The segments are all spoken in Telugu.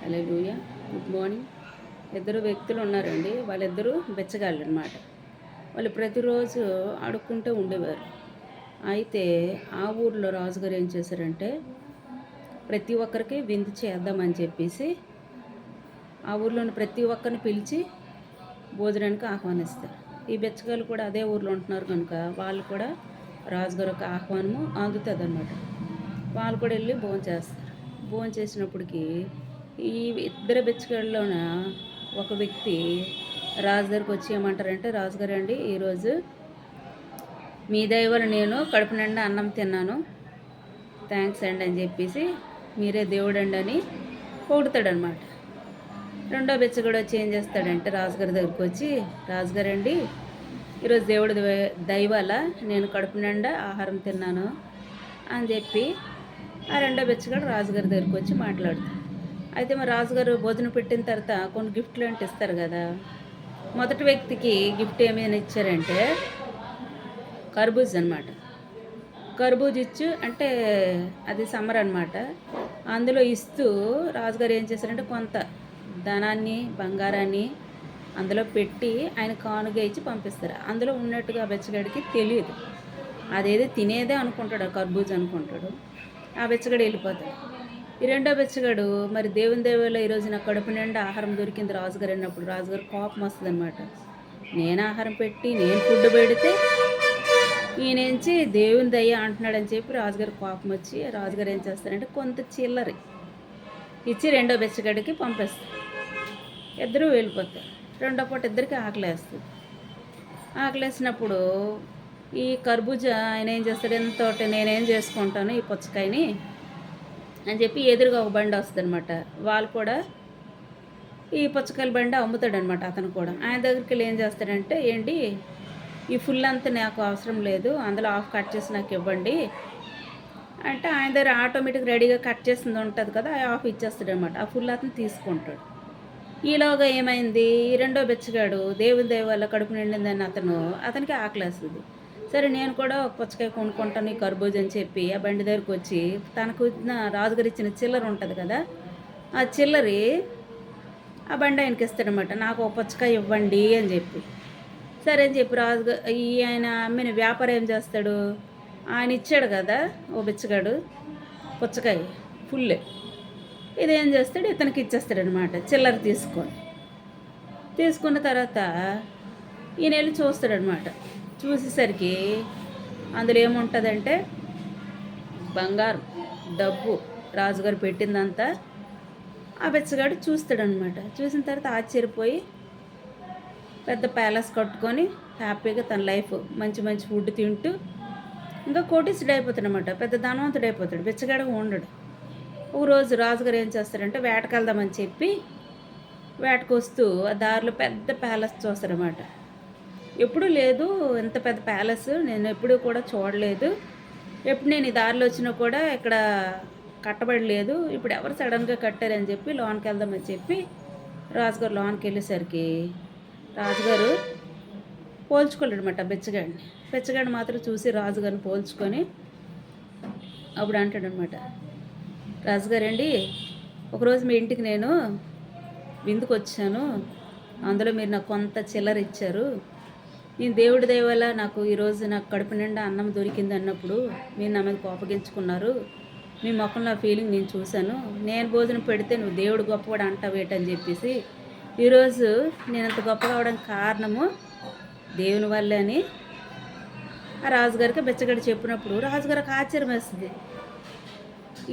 హల్లెలూయా. Good morning. ఇద్దరు వ్యక్తులు ఉన్నారండి. వాళ్ళిద్దరూ బిచ్చగాళ్ళు అనమాట. వాళ్ళు ప్రతిరోజు అడుక్కుంటూ ఉండేవారు. అయితే ఆ ఊర్లో రాజుగారు ఏం చేశారంటే ప్రతి ఒక్కరికి విందు చేద్దామని చెప్పేసి ఆ ఊర్లోని ప్రతి ఒక్కరిని పిలిచి భోజనానికి ఆహ్వానిస్తారు. ఈ బిచ్చగాళ్ళు కూడా అదే ఊర్లో ఉంటున్నారు కనుక వాళ్ళు కూడా రాజుగారి యొక్క ఆహ్వానము అందుతుంది అన్నమాట. వాళ్ళు కూడా వెళ్ళి భోంచేస్తారు. భోంచేసినప్పటికీ ఈ ఇద్దరు బిచ్చగాళ్ళలోన ఒక వ్యక్తి రాజు దగ్గరికి వచ్చి ఏమంటారంటే, రాజుగారు అండి, ఈరోజు మీ దయ వల్ల నేను కడుపు నిండా అన్నం తిన్నాను, థ్యాంక్స్ అండి అని చెప్పేసి, మీరే దేవుడండి అని పొగుడుతాడనమాట. రెండో బిచ్చగాడు వచ్చి ఏం చేస్తాడంటే రాజుగారి దగ్గరికి వచ్చి, రాజుగారండి, ఈరోజు దేవుడి దయ వల్ల నేను కడుపు నిండా ఆహారం తిన్నాను అని చెప్పి ఆ రెండో బిచ్చగాడు రాజుగారి దగ్గరికి వచ్చి మాట్లాడుతాడు. అయితే మరి రాజుగారు భోజనం పెట్టిన తర్వాత కొన్ని గిఫ్ట్లు అంటే ఇస్తారు కదా. మొదటి వ్యక్తికి గిఫ్ట్ ఏమైనా ఇచ్చారంటే కర్బూజ్ అనమాట. కర్బూజ్ ఇచ్చు అంటే అది సమ్మర్ అనమాట. అందులో ఇస్తూ రాజుగారు ఏం చేశారంటే కొంత ధనాన్ని బంగారాన్ని అందులో పెట్టి ఆయన కానుగా ఇచ్చి పంపిస్తారు. అందులో ఉన్నట్టుగా బెచ్చగాడికి తెలియదు. అదేదో తినేదే అనుకుంటాడు, ఆ కర్బూజ్ అనుకుంటాడు. ఆ బెచ్చగాడు వెళ్ళిపోతాడు. ఈ రెండో బెచ్చగాడు మరి దేవుని దేవలో ఈరోజు నాకు కడుపు నిండా ఆహారం దొరికింది రాజుగారు అన్నప్పుడు రాజుగారు కోపం వస్తుంది అనమాట. నేను ఆహారం పెట్టి నేను ఫుడ్ పెడితే ఈయనంచి దేవుని దయ్య అంటున్నాడని చెప్పి రాజుగారు కోపం వచ్చి రాజుగారు ఏం చేస్తారంటే కొంత చిల్లరి ఇచ్చి రెండో బెచ్చగాడికి పంపిస్తారు. ఇద్దరూ వెళ్ళిపోతారు. రెండో పూట ఇద్దరికి ఆకలేస్తుంది. ఆకలేసినప్పుడు ఈ కర్బూజా ఆయన ఏం చేస్తాడు, ఎంతోటి నేనేం చేసుకుంటాను ఈ పుచ్చకాయని అని చెప్పి ఎదురుగా ఒక బండి వస్తుంది అనమాట. వాళ్ళు కూడా ఈ పుచ్చకాయల బండి అమ్ముతాడనమాట. అతను కూడా ఆయన దగ్గరికి వెళ్ళి ఏం చేస్తాడంటే, ఏంటి ఈ ఫుల్ అంతా నాకు అవసరం లేదు, అందులో హాఫ్ కట్ చేసి నాకు ఇవ్వండి అంటే ఆయన దగ్గర ఆటోమేటిక్ రెడీగా కట్ చేసింది ఉంటుంది కదా, ఆ హాఫ్ ఇచ్చేస్తాడనమాట. ఆ ఫుల్ అతను తీసుకుంటాడు. ఈలోగా ఏమైంది, ఈ రెండో బెచ్చగాడు దేవుని దయ వల్ల కడుపు నిండిందని అతనికి ఆకలేస్తుంది. సరే నేను కూడా ఒక పుచ్చకాయ కొనుక్కుంటాను ఈ కర్బూజ అని చెప్పి ఆ బండి దగ్గరికి వచ్చి తనకు ఇచ్చిన రాజుగారు ఇచ్చిన చిల్లర ఉంటుంది కదా, ఆ చిల్లరి ఆ బండి ఆయనకి ఇస్తాడనమాట. నాకు ఒక పుచ్చకాయ ఇవ్వండి అని చెప్పి. సరే అని చెప్పి ఆయన అమ్మిన వ్యాపారం ఏం చేస్తాడు, ఆయన ఇచ్చాడు కదా ఓ బిచ్చగాడు పుచ్చకాయ ఫుల్, ఇదేం చేస్తాడు ఇతనికి ఇచ్చేస్తాడనమాట చిల్లర తీసుకున్న తర్వాత ఈయన వెళ్ళి చూస్తాడనమాట. చూసేసరికి అందులో ఏముంటుందంటే బంగారం, డబ్బు, రాజుగారు పెట్టిందంతా ఆ బెచ్చగాడు చూస్తాడనమాట. చూసిన తర్వాత ఆశ్చర్యపోయి పెద్ద ప్యాలెస్ కట్టుకొని హ్యాపీగా తన లైఫ్ మంచి మంచి ఫుడ్ తింటూ ఇంకా కోటీసుడు అయిపోతాడు అనమాట. పెద్ద ధనవంతుడు అయిపోతాడు. బెచ్చగాడు ఉండడు. ఒక రోజు రాజుగారు ఏం చేస్తారంటే వేటకెళ్దామని చెప్పి వేటకు వస్తూ ఆ దారిలో పెద్ద ప్యాలెస్ చూస్తారన్నమాట. ఎప్పుడూ లేదు ఇంత పెద్ద ప్యాలెస్, నేను ఎప్పుడూ కూడా చూడలేదు. ఎప్పుడు నేను ఈ దారిలో వచ్చినా కూడా ఇక్కడ కట్టబడలేదు. ఇప్పుడు ఎవరు సడన్గా కట్టారని చెప్పి లోనికి వెళ్దామని చెప్పి రాజుగారు లోనికి వెళ్ళేసరికి రాజుగారు పోల్చుకోలేడు అనమాట బెచ్చగాడిని. బెచ్చగాడిని మాత్రం చూసి రాజుగారిని పోల్చుకొని అప్పుడు అంటాడనమాట, రాజుగారండి, ఒకరోజు మీ ఇంటికి నేను విందుకు వచ్చాను, అందులో మీరు నాకు కొంత చిల్లర ఇచ్చారు. నేను దేవుడి దయ వల్ల నాకు ఈరోజు నాకు కడుపు నిండా అన్నం దొరికింది అన్నప్పుడు మీరు నా మీద కోపగించుకున్నారు. మీ మొక్కలో ఫీలింగ్ నేను చూశాను. నేను భోజనం పెడితే నువ్వు దేవుడు గొప్పవాడు అంటావేటని చెప్పేసి ఈరోజు నేను అంత గొప్పగా అవడానికి కారణము దేవుని వల్లే అని ఆ రాజుగారికి బెచ్చగాడు చెప్పినప్పుడు రాజుగారికి ఆశ్చర్యం వేస్తుంది.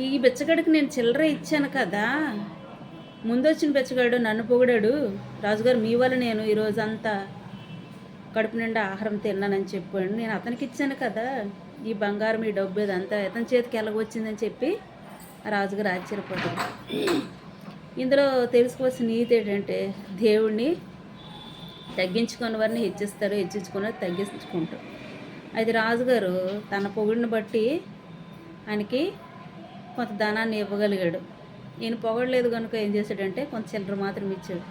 ఈ బెచ్చగాడికి నేను చిల్లర ఇచ్చాను కదా, ముందు వచ్చిన బెచ్చగాడు నన్ను పొగిడాడు, రాజుగారు మీ వల్ల నేను ఈరోజు అంతా కడుపు నిండా ఆహారం తిన్నానని చెప్పాడు, నేను అతనికి ఇచ్చాను కదా ఈ బంగారం ఈ డబ్బు ఇదంతా అతని చేతికి ఎలాగొచ్చిందని చెప్పి రాజుగారు ఆశ్చర్యపోతాడు. ఇందులో తెలుసుకోవాల్సిన నీతి ఏంటంటే దేవుడిని తగ్గించుకున్న వారిని హెచ్చిస్తారు, హెచ్చించుకున్న తగ్గించుకుంటారు. అయితే రాజుగారు తన పొగిడిని బట్టి ఆయనకి కొంత ధనాన్ని ఇవ్వగలిగాడు. ఈయన పొగడలేదు కనుక ఏం చేశాడంటే కొంత చిల్లర మాత్రం ఇచ్చాడు.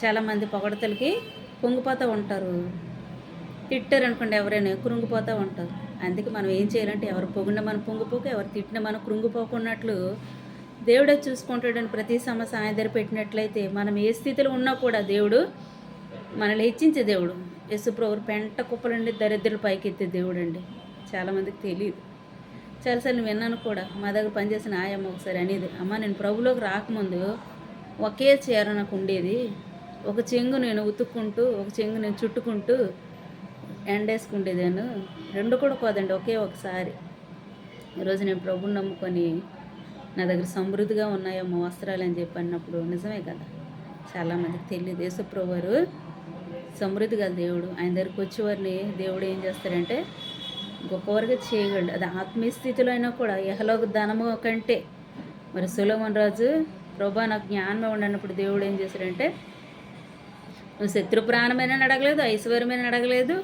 చాలామంది పొగడతలకి పొంగిపోతూ ఉంటారు, తిట్టారు అనుకోండి ఎవరైనా కృంగిపోతూ ఉంటారు. అందుకే మనం ఏం చేయాలంటే ఎవరు పొగిడిన మనం పొంగిపోక, ఎవరు తిట్టిన మనం కృంగిపోకున్నట్లు దేవుడే చూసుకుంటాడని ప్రతి సమస్య ఆయన దగ్గర పెట్టినట్లయితే మనం ఏ స్థితిలో ఉన్నా కూడా దేవుడు మనల్ని హెచ్చించే దేవుడు. యేసుప్రభు పెంట కుప్పల నుండి దరిద్రులు పైకెత్తే దేవుడు అండి. చాలామందికి తెలియదు. చాలాసార్లు విన్నాను కూడా. మా దగ్గర పనిచేసిన ఆయమ్మ ఒకసారి అనేది, అమ్మ నేను ప్రభులోకి రాకముందు ఒకే చీర నాకు ఉండేది, ఒక చెంగు నేను ఉతుక్కుంటూ ఒక చెంగు నేను చుట్టుకుంటూ ఎండేసుకుండేదాను, రెండు కూడా పోదండి ఒకే ఒకసారి. ఈరోజు నేను ప్రభుని నమ్ముకొని నా దగ్గర సమృద్ధిగా ఉన్నాయమ్మో వస్త్రాలు అని చెప్పి అన్నప్పుడు నిజమే కదా. చాలామందికి తెలియదు. యేసుప్రభు వారు సమృద్ధి గల దేవుడు. ఆయన దగ్గరికి వచ్చేవారిని దేవుడు ఏం చేస్తారంటే గొప్పవారుగా చేయగలడు. అది ఆత్మీయ స్థితిలో అయినా కూడా యెహోవా ధనము కంటే మరి సొలొమోను రాజు ప్రభా నాకు జ్ఞానం ఇవ్వండి అన్నప్పుడు దేవుడు ఏం చేశాడంటే నువ్వు శత్రు ప్రాణమైన అడగలేదు, ఐశ్వర్యమైన అడగలేదు,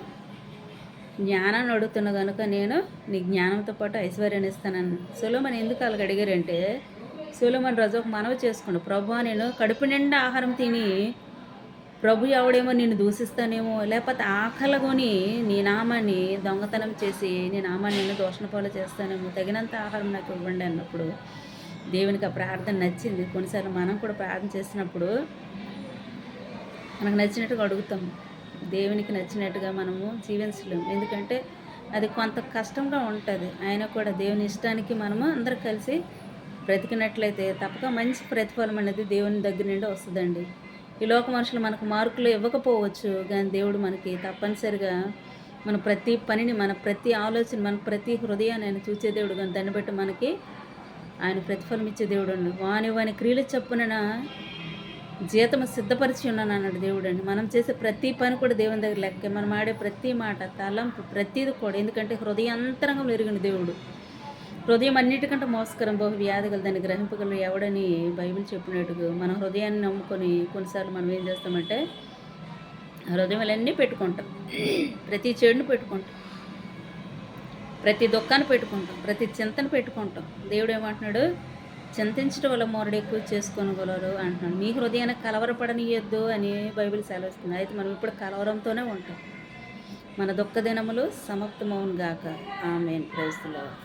జ్ఞానాన్ని అడుగుతున్నా కనుక నేను నీ జ్ఞానంతో పాటు ఐశ్వర్యాన్ని ఇస్తానని. సొలొమోను ఎందుకు అలాగ అడిగారంటే సొలొమోను రాజు ఒక మనవి చేసుకున్నాడు, ప్రభా నేను కడుపు నిండా ఆహారం తిని ప్రభు ఎవడేమో నిన్ను దూషిస్తానేమో, లేకపోతే ఆకలిగొని నీ నామాన్ని దొంగతనం చేసి నీ నామాన్ని నేను దూషణ పాలు చేస్తానేమో, తగినంత ఆహారం నాకు ఇవ్వండి అన్నప్పుడు దేవునికి ఆ ప్రార్థన నచ్చింది. కొన్నిసార్లు మనం కూడా ప్రార్థన చేసినప్పుడు మనకు నచ్చినట్టుగా అడుగుతాము, దేవునికి నచ్చినట్టుగా మనము జీవించలేము. ఎందుకంటే అది కొంత కష్టంగా ఉంటుంది. ఆయన కూడా దేవుని ఇష్టానికి మనము అందరూ కలిసి బ్రతికినట్లయితే తప్పక మంచి ప్రతిఫలం అనేది దేవుని దగ్గర నుండి వస్తుందండి. ఈ లోక మనుషులు మనకు మార్కులు ఇవ్వకపోవచ్చు, కానీ దేవుడు మనకి తప్పనిసరిగా మన ప్రతి పనిని, మన ప్రతి ఆలోచన, మన ప్రతి హృదయాన్ని ఆయన చూసే దేవుడు. కానీ దాన్ని బట్టి మనకి ఆయన ప్రతిఫలం ఇచ్చే దేవుడు అండి. వాని క్రియలు చప్పున జీతము సిద్ధపరిచి ఉన్నాను అన్నాడు దేవుడు అండి. మనం చేసే ప్రతి పని కూడా దేవుని దగ్గర లెక్కే. మనం ఆడే ప్రతి మాట, తలంపు, ప్రతిది కూడా. ఎందుకంటే హృదయాంతరంగంలో ఎరిగిన దేవుడు. హృదయం అన్నిటికంటే మోసకరం, బహు వ్యాధిగల, దాన్ని గ్రహింపగలరు ఎవడని బైబిల్ చెప్పినట్టుగా మన హృదయాన్ని నమ్ముకొని కొన్నిసార్లు మనం ఏం చేస్తామంటే హృదయాలన్నీ పెట్టుకుంటాం, ప్రతి చెడును పెట్టుకుంటాం, ప్రతి దుఃఖాన్ని పెట్టుకుంటాం, ప్రతి చింతను పెట్టుకుంటాం. దేవుడు ఏమంటున్నాడు, చింతించడం వల్ల మోరడు ఎక్కువ చేసుకోగలరు అంటున్నాడు. మీ హృదయానికి కలవరపడనియొద్దు అని బైబిల్ సెలవిస్తుంది. అయితే మనం ఇప్పుడు కలవరంతోనే ఉంటాం. మన దుఃఖ దినములు సమాప్తమవును గాక. ఆమేన్. Praise the lord.